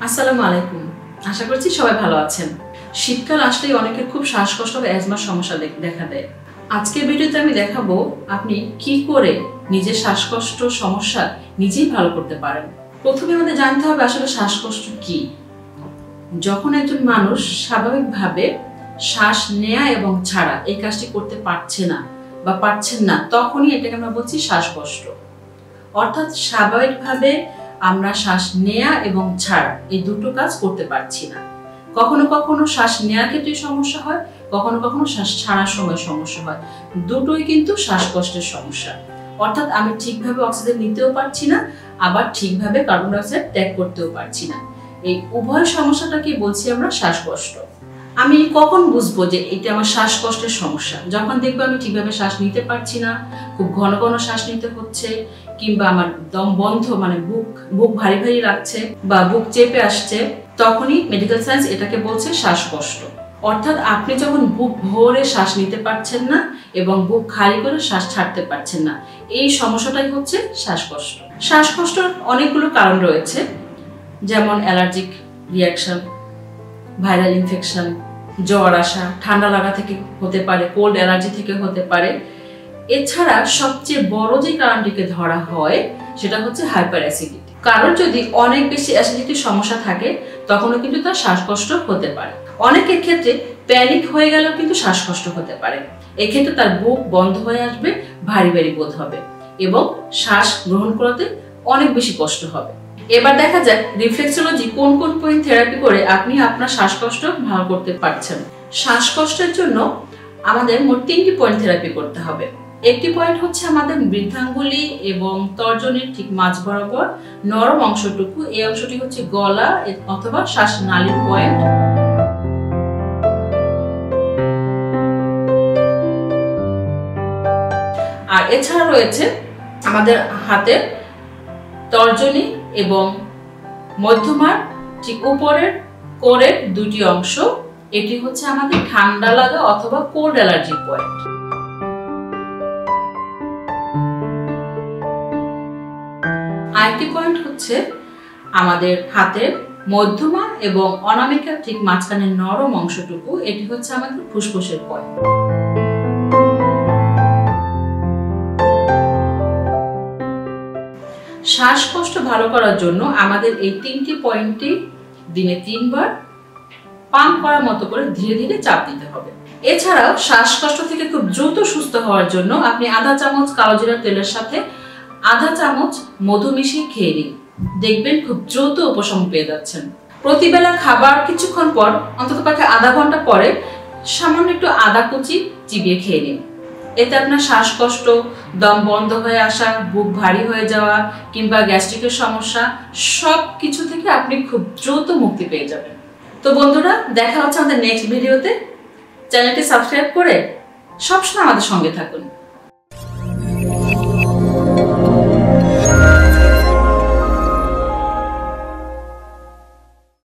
আসসালামু আলাইকুম। আশা করছি সবাই ভালো আছেন। শীতকাল আসলেই অনেকের খুব শ্বাসকষ্ট বা অ্যাজমার সমস্যা দেখা দেয়। আজকের ভিডিওতে আমি দেখাবো আপনি কি করে নিজের শ্বাসকষ্ট সমস্যা নিজেই ভালো করতে পারেন। প্রথমে আমাদের জানতে হবে আসলে শ্বাসকষ্ট কি। যখন একজন মানুষ স্বাভাবিকভাবে শ্বাস নেয়া এবং ছাড়া এই কাজটি করতে পারছে না বা পারছেন না, তখনই এটাকে আমরা বলছি শ্বাসকষ্ট। অর্থাৎ স্বাভাবিকভাবে আমরা শ্বাস নেয়া এবং ছাড়া এই দুটো কাজ করতে পারছি না। কখনো কখনো শ্বাস নেওয়ার ক্ষেত্রে সমস্যা হয়, কখনো কখনো শ্বাস ছাড়ার সময় সমস্যা হয়। দুটোই কিন্তু শ্বাসকষ্টের সমস্যা। অর্থাৎ আমি ঠিকভাবে অক্সিজেন নিতেও পারছি না, আবার ঠিকভাবে কার্বন ডাই অক্সাইড ত্যাগ করতেও পারছি না। এই উভয় সমস্যাটাকে বলছি আমরা শ্বাসকষ্ট। আমি কখন বুঝবো যে এটা আমার শ্বাসকষ্টের সমস্যা? যখন দেখবো আমি ঠিকভাবে শ্বাস নিতে পারছি না, খুব ঘন ঘন শ্বাস নিতে হচ্ছে, কিংবা আমার দম বন্ধ, মানে বুক ভারী ভারী লাগছে বা বুক চেপে আসছে, তখনই মেডিকেল সায়েন্স এটাকে বলছে শ্বাসকষ্ট। অর্থাৎ আপনি যখন বুক ভরে শ্বাস নিতে পারছেন না এবং বুক খালি করে শ্বাস ছাড়তে পারছেন না, এই সমস্যাটাই হচ্ছে শ্বাসকষ্ট। শ্বাসকষ্টের অনেকগুলো কারণ রয়েছে, যেমন অ্যালার্জিক রিয়াকশন, ভাইরাল ইনফেকশন, জ্বর আসা, ঠান্ডা লাগা থেকে হতে পারে, কোল্ড অ্যালার্জি থেকে হতে পারে। এছাড়া সবচেয়ে বড় যে কারণটিকে ধরা হয় সেটা হচ্ছে হাইপার অ্যাসিডিটি। কারণ যদি অনেক বেশি অ্যাসিডিটির সমস্যা থাকে তখনও কিন্তু তার শ্বাসকষ্ট হতে পারে। অনেকের ক্ষেত্রে প্যানিক হয়ে গেলেও কিন্তু শ্বাসকষ্ট হতে পারে। এক্ষেত্রে তার বুক বন্ধ হয়ে আসবে, ভারী ভারী বোধ হবে এবং শ্বাস গ্রহণ করতে অনেক বেশি কষ্ট হবে। এবার দেখা যাক রিফ্লেক্সোলজি কোন কোন পয়েন্ট থেরাপি করে আপনি আপনার শ্বাসকষ্ট ভালো করতে পারছেন। শ্বাসকষ্টের জন্য আমাদের মোট 3টি পয়েন্ট থেরাপি করতে হবে। একটি পয়েন্ট হচ্ছে আমাদের বৃদ্ধাঙ্গুলি এবং তর্জনীর ঠিক মাঝ বরাবর নরম অংশটুকু, এই অংশটি হচ্ছে গলা অথবা শ্বাসনালীর পয়েন্ট। আর এছাড়া রয়েছে আমাদের হাতের তর্জনী এবং মধ্যমার ঠিক উপরের কোরের দুটি অংশ, এটি হচ্ছে আমাদের ঠান্ডা লাগা অথবা কোল্ড অ্যালার্জি পয়েন্ট। আরেকটি পয়েন্ট হচ্ছে আমাদের হাতের মধ্যমা এবং অনামিকার ঠিক মাঝখানের নরম অংশটুকু, এটি হচ্ছে আমাদের ফুসফুসের পয়েন্ট। শ্বাসকষ্ট ভালো করার জন্য আমাদের এই 3টি পয়েন্টে দিনে 3 বার পাম্প করার মতো করে ধীরে ধীরে চাপ দিতে হবে। এছাড়াও শ্বাসকষ্ট থেকে খুব দ্রুত সুস্থ হওয়ার জন্য আপনি আধা চামচ কালোজিরা তেলের সাথে আধা চামচ মধু মিশিয়ে খেয়ে নিন, দেখবেন খুব দ্রুত উপশম পেয়ে যাচ্ছেন। প্রতিবেলা খাবার কিছুক্ষণ পর, অন্তত পক্ষে আধা ঘন্টা পরে সামান্য একটু আদা কুচি চিবিয়ে খেয়ে নিন। এতে আপনার শ্বাসকষ্ট, দম বন্ধ হয়ে আসা, বুক ভারী হয়ে যাওয়া কিংবা গ্যাস্ট্রিকের সমস্যা সব কিছু থেকে আপনি খুব দ্রুত মুক্তি পেয়ে যাবেন। তো বন্ধুরা, দেখা হচ্ছে আমাদের নেক্সট ভিডিওতে। চ্যানেলটি সাবস্ক্রাইব করে সবসময় আমাদের সঙ্গে থাকুন।